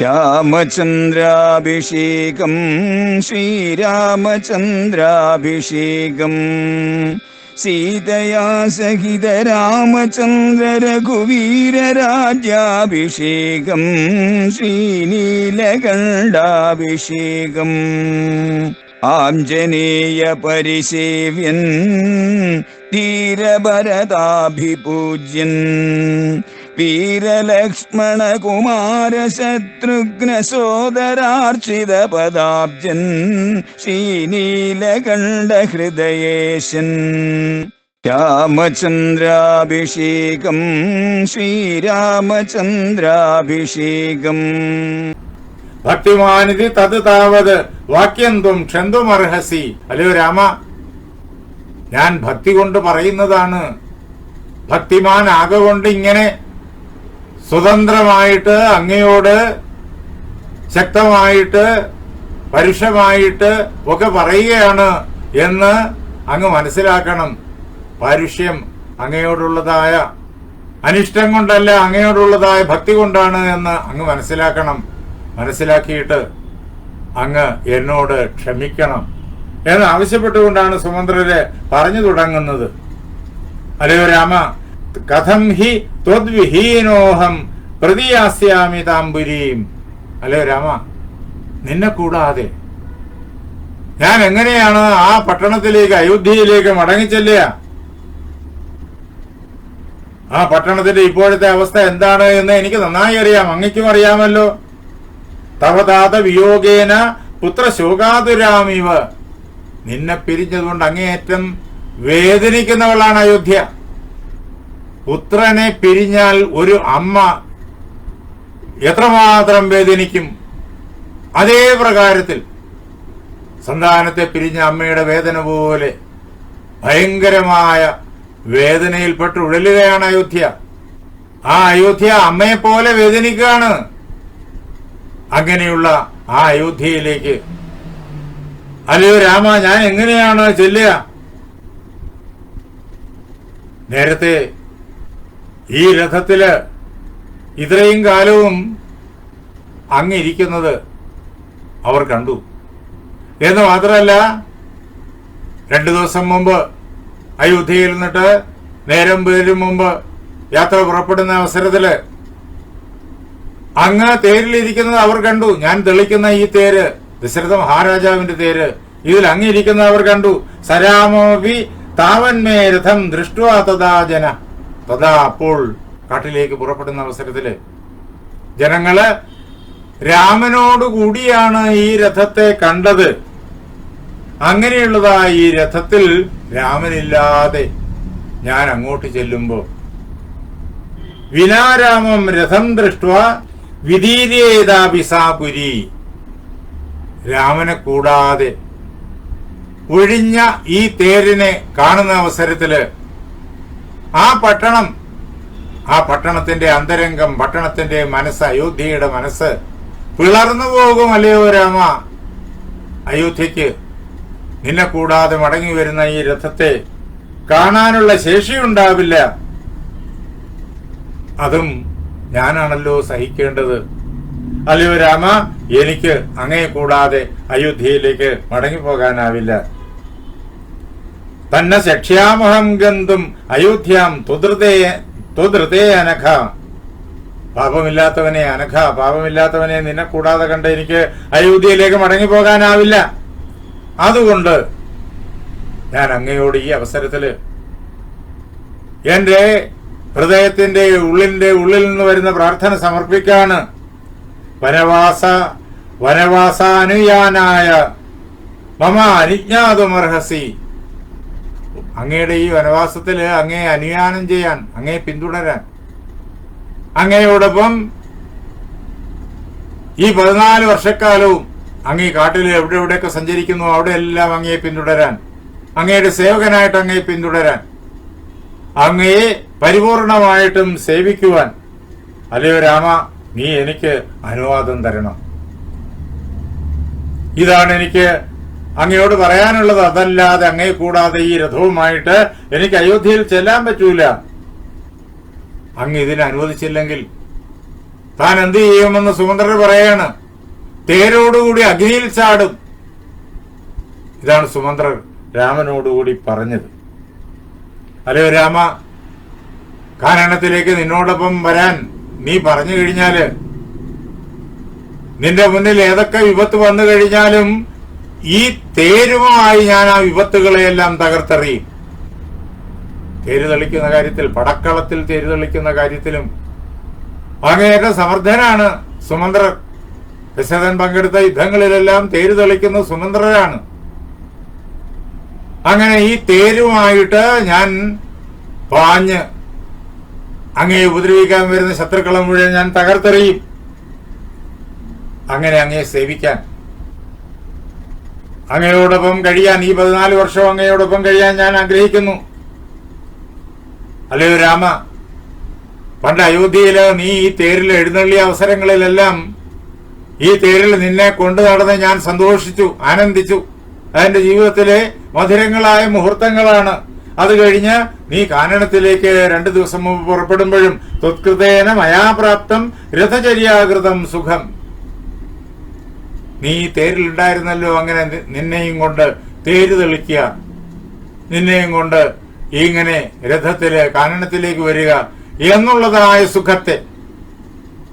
രാമചന്ദ്രാഭിഷേകം ശ്രീരാമചന്ദ്രാഭിഷേകം സീതയാ സഹിത രാമചന്ദ്ര രഘുവീരരാജ്യാഭിഷേകം ശ്രീനീലകണ്ഠാഭിഷേകം ആഞ്ജനേയ പരിസേവ്യൻ ധീരഭരതാഭിപൂജ്യൻ വീരലക്ഷ്മണ കുമാര ശത്രുഘ്ന സോദരാർച്ചിത പദാബ്ജൻ ശ്രീനീലകണ്ഠ ഹൃദയേശൻ രാമചന്ദ്രാഭിഷേകം ശ്രീരാമചന്ദ്രാഭിഷേകം ഭക്തിമാനിതി തത് താവത് വാക്യന്തും ക്ഷന്തുമർഹസി. അല്ലയോ രാമ, ഞാൻ ഭക്തി കൊണ്ട് പറയുന്നതാണ്. ഭക്തിമാൻ ആകൊണ്ട് ഇങ്ങനെ സ്വതന്ത്രമായിട്ട് അങ്ങയോട് ശക്തമായിട്ട് പരുഷമായിട്ട് ഒക്കെ പറയുകയാണ് എന്ന് അങ്ങ് മനസ്സിലാക്കണം. പരുഷ്യം അങ്ങയോടുള്ളതായ അനിഷ്ടം കൊണ്ടല്ല, അങ്ങയോടുള്ളതായ ഭക്തി കൊണ്ടാണ് എന്ന് അങ്ങ് മനസ്സിലാക്കണം. മനസ്സിലാക്കിയിട്ട് അങ്ങ് എന്നോട് ക്ഷമിക്കണം എന്ന് ആവശ്യപ്പെട്ടുകൊണ്ടാണ് സുമന്ത്രര് പറഞ്ഞു തുടങ്ങുന്നത്. അല്ലയോ രാമ, കഥം ഹി ത്വദ്വിഹീനോഹം പ്രതിയാസ്യാമി താംബുരീം. അല്ലയോ രാമ, നിന്നെ കൂടാതെ ഞാൻ എങ്ങനെയാണ് ആ പട്ടണത്തിലേക്ക്, അയോധ്യയിലേക്ക് മടങ്ങിച്ചെല്ലുക? ആ പട്ടണത്തിന്റെ ഇപ്പോഴത്തെ അവസ്ഥ എന്താണ് എന്ന് എനിക്ക് നന്നായി അറിയാം, അങ്ങയ്ക്കും അറിയാമല്ലോ. തവതാത വിയോഗേന പുത്രശോകാതുരാമിവ. നിന്നെ പിരിഞ്ഞതുകൊണ്ട് അങ്ങേയറ്റം വേദനിക്കുന്നവളാണ് അയോധ്യ. പുത്രനെ പിരിഞ്ഞാൽ ഒരു അമ്മ എത്രമാത്രം വേദനിക്കും, അതേ പ്രകാരത്തിൽ സന്താനത്തെ പിരിഞ്ഞ അമ്മയുടെ വേദന പോലെ ഭയങ്കരമായ വേദനയിൽപ്പെട്ട് ഉഴലുകയാണ് അയോധ്യ. ആ അയോധ്യ അമ്മയെ പോലെ വേദനിക്കുകയാണ്. അങ്ങനെയുള്ള ആ അയോധ്യയിലേക്ക് അല്ലയോ രാമ, ഞാൻ എങ്ങനെയാണ് ചെല്ലുക? നേരത്തെ ഈ രഥത്തില് ഇത്രയും കാലവും അങ്ങിരിക്കുന്നത് അവർ കണ്ടു എന്ന് മാത്രമല്ല, 2 ദിവസം മുമ്പ് അയോധ്യയിൽ നിന്നിട്ട് നേരം പേരും മുമ്പ് യാത്ര പുറപ്പെടുന്ന അവസരത്തില് അങ്ങ് തേരിലിരിക്കുന്നത് അവർ കണ്ടു. ഞാൻ തെളിക്കുന്ന ഈ തേര് ദശരഥ മഹാരാജാവിന്റെ തേര്, ഇതിൽ അങ്ങിരിക്കുന്നത് അവർ കണ്ടു. സരാമോപി താവന്മേ രഥം ദൃഷ്ട്വാ തഥാ ജന. തഥാ അപ്പോൾ കാട്ടിലേക്ക് പുറപ്പെടുന്ന അവസരത്തില് ജനങ്ങള് രാമനോടുകൂടിയാണ് ഈ രഥത്തെ കണ്ടത്. അങ്ങനെയുള്ളതാ ഈ രഥത്തിൽ രാമനില്ലാതെ ഞാൻ അങ്ങോട്ട് ചെല്ലുമ്പോ വിനാരാമം രഥം ദൃഷ്ട്വാ വിദീര്യേതാപിസാപുരി. രാമനെ കൂടാതെ ഒഴിഞ്ഞ ഈ തേരിനെ കാണുന്ന അവസരത്തില് ആ പട്ടണത്തിന്റെ അന്തരംഗം, പട്ടണത്തിന്റെ മനസ്സ്, അയോധ്യയുടെ മനസ്സ് പിളർന്നു പോകും. അല്ലയോ രാമ, അയോധ്യക്ക് നിന്നെ കൂടാതെ മടങ്ങി വരുന്ന ഈ രഥത്തെ കാണാനുള്ള ശേഷിയുണ്ടാവില്ല. അതും ഞാനാണല്ലോ സഹിക്കേണ്ടത്. അല്ലയോ രാമ, എനിക്ക് അങ്ങയെ കൂടാതെ അയോധ്യയിലേക്ക് മടങ്ങിപ്പോകാനാവില്ല. തന്നെ ശക്ഷ്യാമഹം ഗന്തും അയോധ്യാം ത്വധൃതേ അനഘ. പാപമില്ലാത്തവനെ അനഘ, പാപമില്ലാത്തവനെ നിന്നെ കൂടാതെ കണ്ട് എനിക്ക് അയോധ്യയിലേക്ക് മടങ്ങിപ്പോകാനാവില്ല. അതുകൊണ്ട് ഞാൻ അങ്ങയോട് ഈ അവസരത്തില് എന്റെ ഹൃദയത്തിന്റെ ഉള്ളിൽ നിന്ന് വരുന്ന പ്രാർത്ഥന സമർപ്പിക്കാണ്. വനവാസാനുയാനായ മമ അനുജ്ഞാതുമർഹസി. അങ്ങയുടെ ഈ വനവാസത്തില് അങ്ങയെ അനുയാനം ചെയ്യാൻ, അങ്ങയെ പിന്തുടരാൻ, അങ്ങയോടൊപ്പം ഈ 14 വർഷക്കാലവും അങ്ങേ കാട്ടിൽ എവിടെയൊക്കെ സഞ്ചരിക്കുന്നു അവിടെ എല്ലാം അങ്ങയെ പിന്തുടരാൻ, അങ്ങയുടെ സേവകനായിട്ട് അങ്ങയെ പിന്തുടരാൻ, അങ്ങയെ പരിപൂർണമായിട്ടും സേവിക്കുവാൻ അല്ലയോ രാമ, നീ എനിക്ക് അനുവാദം തരണം. ഇതാണ് എനിക്ക് അങ്ങയോട് പറയാനുള്ളത്. അതല്ലാതെ അങ്ങയെ കൂടാതെ ഈ രഥവുമായിട്ട് എനിക്ക് അയോധ്യയിൽ ചെല്ലാൻ പറ്റൂല. അങ്ങ് ഇതിന് അനുവദിച്ചില്ലെങ്കിൽ താൻ എന്ത് ചെയ്യുമെന്ന് സുമന്ത്രർ പറയാണ്. തേരോടുകൂടി അഗ്നിയിൽ ചാടും. ഇതാണ് സുമന്ത്രർ രാമനോടുകൂടി പറഞ്ഞത്. അല്ലയോ രാമ, കാനനത്തിലേക്ക് നിന്നോടൊപ്പം വരാൻ നീ പറഞ്ഞു കഴിഞ്ഞാല് നിന്റെ മുന്നിൽ ഏതൊക്കെ വിപത്ത് വന്നു കഴിഞ്ഞാലും ഈ തേരുമായി ഞാൻ ആ വിപത്തുകളെയെല്ലാം തകർത്തെറിയും. തേര് തെളിക്കുന്ന കാര്യത്തിൽ, പടക്കളത്തിൽ തേര് തെളിക്കുന്ന കാര്യത്തിലും അങ്ങേയറ്റം സമർത്ഥനാണ് സുമന്ത്രർ. ദശരഥൻ പങ്കെടുത്ത യുദ്ധങ്ങളിലെല്ലാം തേര് തെളിക്കുന്ന സുമന്ത്രരാണ്. അങ്ങനെ ഈ തേരുമായിട്ട് ഞാൻ പാഞ്ഞ് അങ്ങയെ ഉപദ്രവിക്കാൻ വരുന്ന ശത്രുക്കളെ മുഴുവൻ ഞാൻ തകർത്തെറിയും. അങ്ങനെ അങ്ങയെ സേവിക്കാൻ, അങ്ങയോടൊപ്പം കഴിയാൻ, ഈ 14 വർഷം അങ്ങയോടൊപ്പം കഴിയാൻ ഞാൻ ആഗ്രഹിക്കുന്നു. അല്ലയോ രാമ, പണ്ട് അയോധ്യയില് നീ ഈ തേരിൽ എഴുന്നള്ളിയ അവസരങ്ങളിലെല്ലാം ഈ തേരിൽ നിന്നെ കൊണ്ടു നടന്ന് ഞാൻ സന്തോഷിച്ചു, ആനന്ദിച്ചു. അതെന്റെ ജീവിതത്തിലെ മധുരങ്ങളായ മുഹൂർത്തങ്ങളാണ്. അത് കഴിഞ്ഞ് നീ കാനനത്തിലേക്ക് 2 ദിവസം മുമ്പ് പുറപ്പെടുമ്പോഴും ത്വത്കൃതേന മയാപ്രാപ്തം രഥചര്യാകൃതം സുഖം. നീ തേരിലുണ്ടായിരുന്നല്ലോ. അങ്ങനെ നിന്നെയും കൊണ്ട് തേര് തെളിക്കുക, നിന്നെയും കൊണ്ട് ഇങ്ങനെ രഥത്തില് കാനനത്തിലേക്ക് വരിക എന്നുള്ളതായ സുഖത്തെ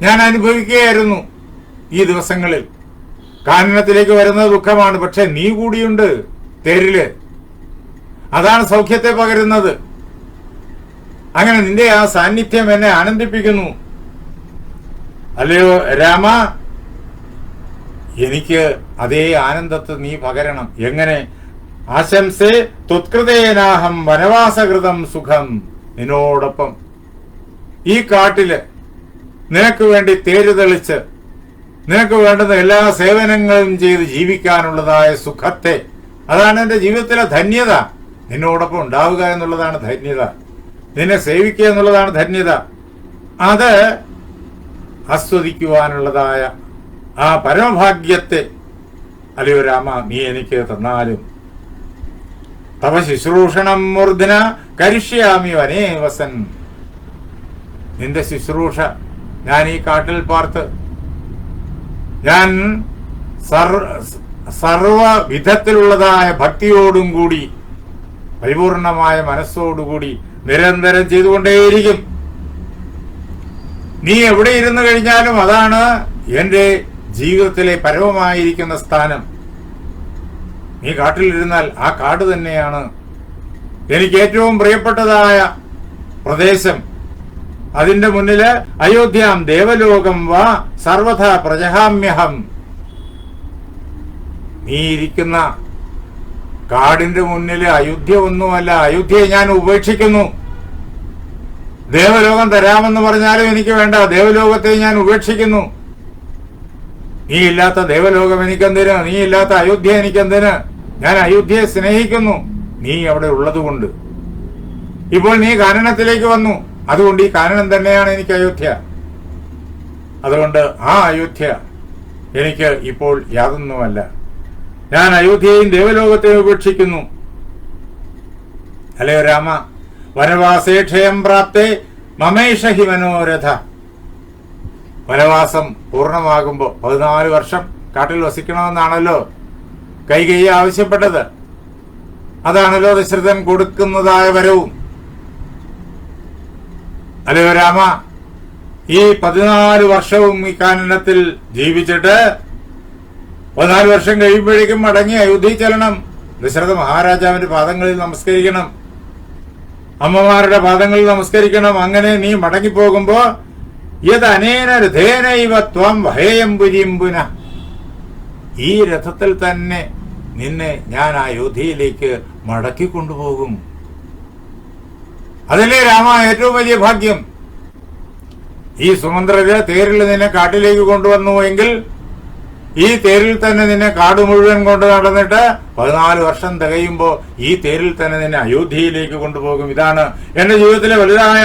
ഞാൻ അനുഭവിക്കുകയായിരുന്നു ഈ ദിവസങ്ങളിൽ. കാനനത്തിലേക്ക് വരുന്നത് ദുഃഖമാണ്, പക്ഷെ നീ കൂടിയുണ്ട് തേരില്. അതാണ് സൗഖ്യത്തെ പകരുന്നത്. അങ്ങനെ നിന്റെ ആ സാന്നിധ്യം എന്നെ ആനന്ദിപ്പിക്കുന്നു. അല്ലയോ രാമ, എനിക്ക് അതേ ആനന്ദത്തെ നീ പകരണം. എങ്ങനെ? ആശംസേ ത്വത്കൃതേനാഹം വനവാസകൃതം സുഖം. നിന്നോടൊപ്പം ഈ കാട്ടില് നിനക്ക് വേണ്ടി തേര് തെളിച്ച് നിനക്ക് വേണ്ടുന്ന എല്ലാ സേവനങ്ങളും ചെയ്ത് ജീവിക്കാനുള്ളതായ സുഖത്തെ, അതാണ് എന്റെ ജീവിതത്തിലെ ധന്യത. നിന്നോടൊപ്പം ഉണ്ടാവുക എന്നുള്ളതാണ് ധന്യത. നിന്നെ സേവിക്കുക എന്നുള്ളതാണ് ധന്യത. അത് ആസ്വദിക്കുവാനുള്ളതായ ആ പരമഭാഗ്യത്തെ അല്ലയോ രാമ നീ എനിക്ക് തന്നാലും. തവ ശുശ്രൂഷണം മൂർധന കരിഷ്യാമി വനേ വസൻ. നിന്റെ ശുശ്രൂഷ ഞാൻ ഈ കാട്ടിൽ പാർത്ത് ഞാൻ സർവ വിധത്തിലുള്ളതായ ഭക്തിയോടും കൂടി പരിപൂർണമായ മനസ്സോടുകൂടി നിരന്തരം ചെയ്തുകൊണ്ടേയിരിക്കും. നീ എവിടെ ഇരുന്നു കഴിഞ്ഞാലും അതാണ് എന്റെ ജീവിതത്തിലെ പരമമായിരിക്കുന്ന സ്ഥാനം. നീ കാട്ടിലിരുന്നാൽ ആ കാട് തന്നെയാണ് എനിക്ക് ഏറ്റവും പ്രിയപ്പെട്ടതായ പ്രദേശം. അതിന്റെ മുന്നില് അയോധ്യാം ദേവലോകം വാ സർവഥ പ്രജഹാമ്യഹം. നീ ഇരിക്കുന്ന കാടിന്റെ മുന്നില് അയോധ്യ ഒന്നുമല്ല. അയോധ്യയെ ഞാൻ ഉപേക്ഷിക്കുന്നു. ദേവലോകം തരാമെന്ന് പറഞ്ഞാലും എനിക്ക് വേണ്ട. ദേവലോകത്തെ ഞാൻ ഉപേക്ഷിക്കുന്നു. നീ ഇല്ലാത്ത ദേവലോകം എനിക്കെന്തിന്? നീ ഇല്ലാത്ത അയോധ്യ എനിക്കെന്തിന്? ഞാൻ അയോധ്യയെ സ്നേഹിക്കുന്നു, നീ അവിടെ ഉള്ളതുകൊണ്ട്. ഇപ്പോൾ നീ കാനനത്തിലേക്ക് വന്നു, അതുകൊണ്ട് ഈ കാനനം തന്നെയാണ് എനിക്ക് അയോധ്യ. അതുകൊണ്ട് ആ അയോധ്യ എനിക്ക് ഇപ്പോൾ യാതൊന്നുമല്ല. ഞാൻ അയോധ്യയും ദേവലോകത്തെയും ഉപേക്ഷിക്കുന്നു. അല്ലയോ രാമ, വനവാസേ ക്ഷയം പ്രാപ്തേ മമേഷ ഹി മനോരഥ. വനവാസം പൂർണ്ണമാകുമ്പോ 14 വർഷം കാട്ടിൽ വസിക്കണമെന്നാണല്ലോ കൈകേയി ആവശ്യപ്പെട്ടത്. അതാണല്ലോ ദശരഥൻ കൊടുക്കുന്നതായ വരവും. അല്ലയോ രാമ, ഈ 14 വർഷവും ഈ കാനനത്തിൽ ജീവിച്ചിട്ട് 14 വർഷം കഴിയുമ്പോഴേക്കും മടങ്ങി അയോധ്യ ചെല്ലണം. ദശരഥ മഹാരാജാവിന്റെ പാദങ്ങളിൽ നമസ്കരിക്കണം, അമ്മമാരുടെ പാദങ്ങളിൽ നമസ്കരിക്കണം. അങ്ങനെ നീ മടങ്ങിപ്പോകുമ്പോ യദനേന രഥേനൈവ ത്വം വഹേയംബുരിംബുന. ഈ രഥത്തിൽ തന്നെ നിന്നെ ഞാൻ അയോധ്യയിലേക്ക് മടക്കി കൊണ്ടുപോകും. അതല്ലേ രാമ ഏറ്റവും വലിയ ഭാഗ്യം. ഈ സുമന്ത്രര് തേരിൽ നിന്നെ കാട്ടിലേക്ക് കൊണ്ടുവന്നു എങ്കിൽ ഈ തേരിൽ തന്നെ നിന്നെ കാട് മുഴുവൻ കൊണ്ട് നടന്നിട്ട് 14 വർഷം തികയുമ്പോ ഈ തേരിൽ തന്നെ നിന്നെ അയോധ്യയിലേക്ക് കൊണ്ടുപോകും. ഇതാണ് എന്റെ ജീവിതത്തിലെ വലുതായ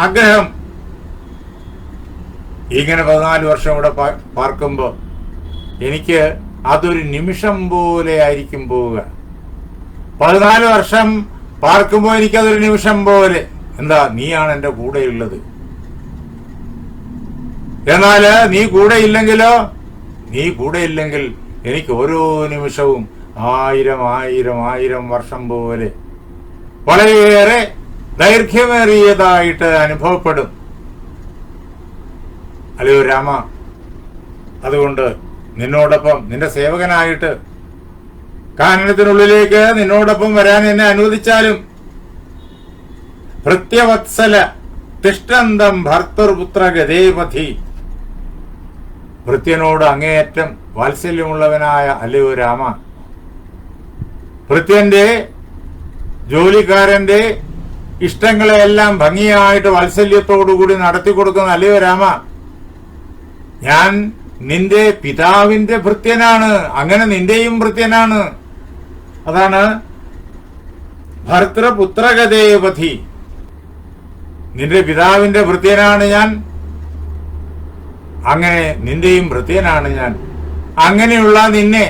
ആഗ്രഹം. ഇങ്ങനെ 14 വർഷം ഇവിടെ പാർക്കുമ്പോ എനിക്ക് അതൊരു നിമിഷം പോലെ ആയിരിക്കും പോവുക. 14 വർഷം പാർക്കുമ്പോ എനിക്കതൊരു നിമിഷം പോലെ. എന്താ? നീയാണ് എന്റെ കൂടെയുള്ളത്. എന്നാല് നീ കൂടെ ഇല്ലെങ്കിൽ എനിക്ക് ഓരോ നിമിഷവും 1000 വർഷം പോലെ വളരെയേറെ ദൈർഘ്യമേറിയതായിട്ട് അനുഭവപ്പെടും. അല്ലയോ രാമ, അതുകൊണ്ട് നിന്നോടൊപ്പം നിന്റെ സേവകനായിട്ട് കാനനത്തിനുള്ളിലേക്ക് നിന്നോടൊപ്പം വരാൻ എന്നെ അനുവദിച്ചാലും ഭൃത്യവത്സല തിഷ്ടന്തം ഭർത്തൃപുത്ര ഗതേപഥി, ഭൃത്യനോട് അങ്ങേയറ്റം വാത്സല്യമുള്ളവനായ അല്ലയോ രാമ, ഭൃത്യന്റെ ജോലിക്കാരന്റെ ഇഷ്ടങ്ങളെയെല്ലാം ഭംഗിയായിട്ട് വാത്സല്യത്തോടുകൂടി നടത്തി കൊടുക്കുന്ന അല്ലയോ രാമ, ഞാൻ നിന്റെ പിതാവിന്റെ ഭൃത്യനാണ്, അങ്ങനെ നിന്റെയും ഭൃത്യനാണ്. അതാണ് ഭർത്തൃപുത്രഗതേപഥി. നിന്റെ പിതാവിന്റെ ഭൃത്യനാണ് ഞാൻ, അങ്ങനെ നിന്റെയും ഭൃത്യനാണ് ഞാൻ. അങ്ങനെയുള്ള നിന്നെ,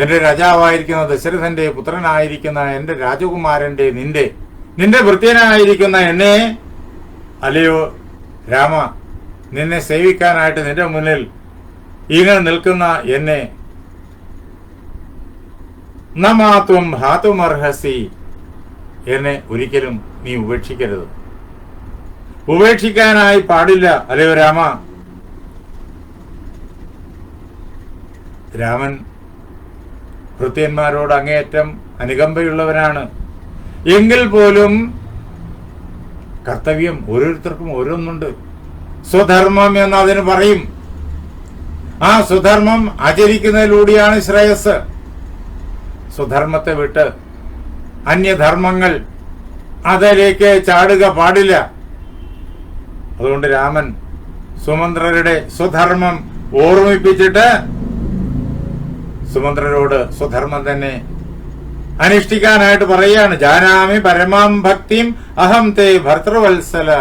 എന്റെ രാജാവായിരിക്കുന്ന ദശരഥന്റെ പുത്രനായിരിക്കുന്ന എന്റെ രാജകുമാരന്റെ നിന്റെ ഭൃത്യനായിരിക്കുന്ന എന്നെ, അല്ലയോ രാമ, നിന്നെ സേവിക്കാനായിട്ട് നിന്റെ മുന്നിൽ ഇങ്ങനെ നിൽക്കുന്ന എന്നെ നമാത്വം ഹാതുമർഹസി, എന്നെ ഒരിക്കലും നീ ഉപേക്ഷിക്കരുത്. ഉപേക്ഷിക്കാനായി പാടില്ല അല്ലയോ രാമ. രാമൻ ഭൃത്യന്മാരോട് അങ്ങേയറ്റം അനുകമ്പയുള്ളവനാണ്. എങ്കിൽ പോലും കർത്തവ്യം ഓരോരുത്തർക്കും ഓരോന്നുണ്ട്. സ്വധർമ്മം എന്ന് അതിന് പറയും. ആ സ്വധർമ്മം ആചരിക്കുന്നതിലൂടെയാണ് ശ്രേയസ്. സ്വധർമ്മത്തെ വിട്ട് അന്യധർമ്മങ്ങൾ അതിലേക്ക് ചാടുക പാടില്ല. അതുകൊണ്ട് രാമൻ സുമന്ത്രരുടെ സ്വധർമ്മം ഓർമ്മിപ്പിച്ചിട്ട് സുമന്ത്രരോട് സ്വധർമ്മം തന്നെ അനുഷ്ഠിക്കാനായിട്ട് പറയുകയാണ്. ജാനാമി പരമാം ഭക്തിം അഹം തേ ഭർതൃവത്സല.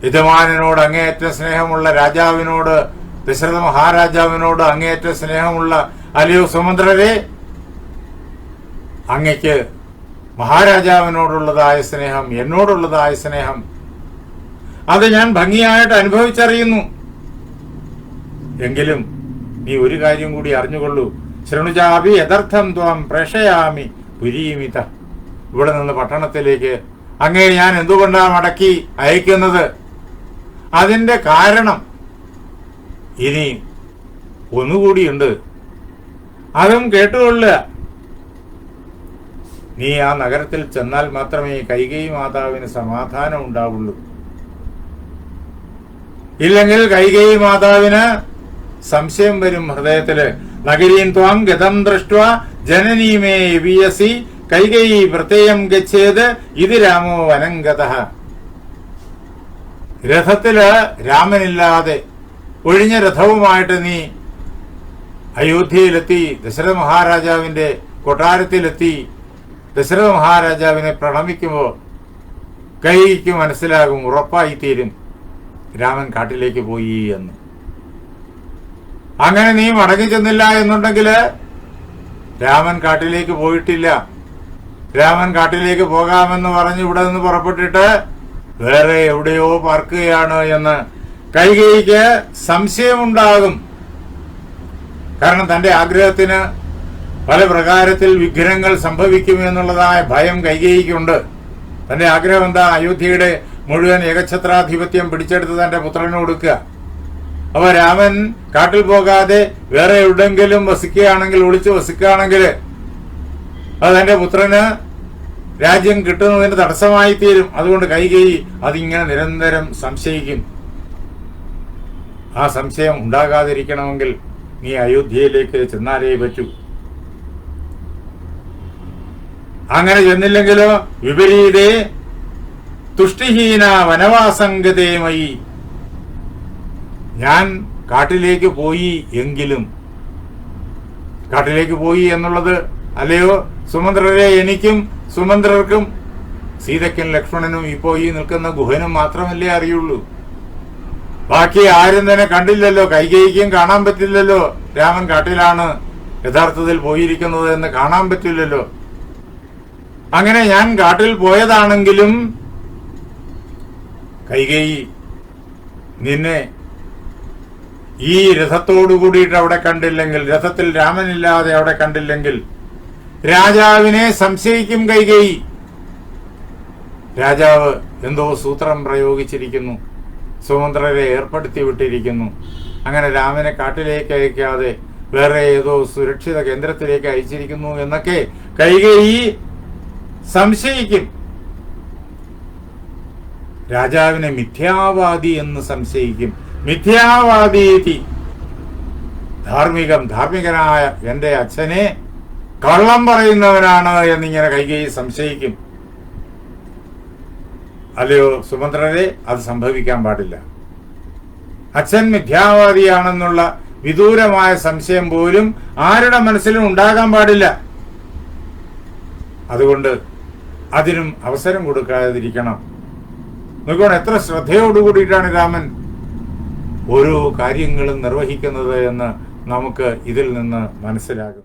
യജമാനനോട് അങ്ങേയറ്റം സ്നേഹമുള്ള രാജാവിനോട്, ദശരഥ മഹാരാജാവിനോട് അങ്ങേയറ്റം സ്നേഹമുള്ള അല്ലയോ സുമന്ത്രരെ, അങ്ങയ്ക്ക് മഹാരാജാവിനോടുള്ളതായ സ്നേഹം, എന്നോടുള്ളതായ സ്നേഹം, അത് ഞാൻ ഭംഗിയായിട്ട് അനുഭവിച്ചറിയുന്നു. എങ്കിലും നീ ഒരു കാര്യം കൂടി അറിഞ്ഞുകൊള്ളൂ. ശൃണുജാപി യഥർത്ഥം ത്വം പ്രേഷയാമി പുരീമിത. ഇവിടെ നിന്ന് പട്ടണത്തിലേക്ക് അങ്ങേ ഞാൻ എന്തുകൊണ്ടാണ് മടക്കി അയക്കുന്നത്? അതിന്റെ കാരണം ഇനി ഒന്നുകൂടിയുണ്ട്. അതും കേട്ടുകൊള്ളുക. നീ ആ നഗരത്തിൽ ചെന്നാൽ മാത്രമേ കൈകേയി മാതാവിന് സമാധാനം ഉണ്ടാവുള്ളൂ. ഇല്ലെങ്കിൽ കൈകേയി മാതാവിന് സംശയം വരും ഹൃദയത്തില്. നഗരീം ത്വാം ഗതം ദൃഷ്ട്വാ ജനനീമേ വിയസി കൈകേയി പ്രത്യയം ഗച്ഛേത് ഇത് രാമോ വനംഗതഃ. രഥത്തില് രാമനില്ലാതെ ഒഴിഞ്ഞ രഥവുമായിട്ട് നീ അയോധ്യയിലെത്തി, ദശരഥ മഹാരാജാവിന്റെ കൊട്ടാരത്തിലെത്തി ദശരഥ മഹാരാജാവിനെ പ്രണമിക്കുമ്പോൾ കൈകേയിക്ക് മനസ്സിലാകും, ഉറപ്പായിത്തീരും രാമൻ കാട്ടിലേക്ക് പോയി എന്ന്. അങ്ങനെ നീ മടങ്ങി ചെന്നില്ല എന്നുണ്ടെങ്കിൽ രാമൻ കാട്ടിലേക്ക് പോയിട്ടില്ല. രാമൻ കാട്ടിലേക്ക് പോകാമെന്ന് പറഞ്ഞ് ഇവിടെ നിന്ന് പുറപ്പെട്ടിട്ട് വേറെ എവിടെയോ പാർക്കുകയാണ് എന്ന് കൈകേയിക്ക് സംശയമുണ്ടാകും. കാരണം തന്റെ ആഗ്രഹത്തിന് പല പ്രകാരത്തിൽ വിഘ്നങ്ങൾ സംഭവിക്കുമെന്നുള്ളതായ ഭയം കൈകേയിക്കുണ്ട്. തന്റെ ആഗ്രഹം എന്താ? അയോധ്യയുടെ മുഴുവൻ ഏകഛത്രാധിപത്യം പിടിച്ചെടുത്ത് തന്റെ പുത്രന് കൊടുക്കുക. അപ്പൊ രാമൻ കാട്ടിൽ പോകാതെ വേറെ എവിടെങ്കിലും വസിക്കുകയാണെങ്കിൽ, ഒളിച്ചു വസിക്കുകയാണെങ്കിൽ അത് തന്റെ പുത്രന് രാജ്യം കിട്ടുന്നതിന് തടസ്സമായി തീരും. അതുകൊണ്ട് കൈകേയി അതിങ്ങനെ നിരന്തരം സംശയിക്കും. ആ സംശയം ഉണ്ടാകാതിരിക്കണമെങ്കിൽ നീ അയോധ്യയിലേക്ക് ചെന്നാലേ പറ്റൂ. അങ്ങനെ ചെന്നില്ലെങ്കിലോ വിപരീതേ തുഷ്ടിഹീന വനവാസംഗതേമയി. ഞാൻ കാട്ടിലേക്ക് പോയി എങ്കിലും, കാട്ടിലേക്ക് പോയി എന്നുള്ളത് അല്ലയോ സുമന്ത്രരെ, എനിക്കും സുമന്ത്രർക്കും സീതയ്ക്കും ലക്ഷ്മണനും ഇപ്പോ ഈ നിൽക്കുന്ന ഗുഹനും മാത്രമല്ലേ അറിയുള്ളൂ. ബാക്കി ആരും തന്നെ കണ്ടില്ലല്ലോ. കൈകേയിക്കും കാണാൻ പറ്റില്ലല്ലോ രാമൻ കാട്ടിലാണ് യഥാർത്ഥത്തിൽ പോയിരിക്കുന്നത് എന്ന് കാണാൻ പറ്റില്ലല്ലോ. അങ്ങനെ ഞാൻ കാട്ടിൽ പോയതാണെങ്കിലും കൈകേയി നിന്നെ ഈ രഥത്തോടു കൂടിയിട്ട് അവിടെ കണ്ടില്ലെങ്കിൽ, രഥത്തിൽ രാമനില്ലാതെ അവിടെ കണ്ടില്ലെങ്കിൽ രാജാവിനെ സംശയിക്കും കൈകേയി. രാജാവ് എന്തോ സൂത്രം പ്രയോഗിച്ചിരിക്കുന്നു, സുമന്ത്രരെ ഏർപ്പെടുത്തി വിട്ടിരിക്കുന്നു. അങ്ങനെ രാമനെ കാട്ടിലേക്ക് അയക്കാതെ വേറെ ഏതോ സുരക്ഷിത കേന്ദ്രത്തിലേക്ക് അയച്ചിരിക്കുന്നു എന്നൊക്കെ കൈകേയി സംശയിക്കും. രാജാവിനെ മിഥ്യാവാദി എന്ന് സംശയിക്കും. മിഥ്യാവാദീതി, ധാർമ്മികനായ എന്റെ അച്ഛനെ കള്ളം പറയുന്നവനാണ് എന്നിങ്ങനെ കൈകേയി സംശയിക്കും. അല്ലയോ സുമന്ത്രരെ, അത് സംഭവിക്കാൻ പാടില്ല. അച്ഛൻ മിഥ്യാവാദിയാണെന്നുള്ള വിദൂരമായ സംശയം പോലും ആരുടെ മനസ്സിലും ഉണ്ടാകാൻ പാടില്ല. അതുകൊണ്ട് അതിനും അവസരം കൊടുക്കാതിരിക്കണം. നോക്കണം എത്ര ശ്രദ്ധയോടുകൂടിയിട്ടാണ് രാമൻ ഓരോ കാര്യങ്ങളും നിർവഹിക്കുന്നത് എന്ന് നമുക്ക് ഇതിൽ നിന്ന് മനസ്സിലാകും.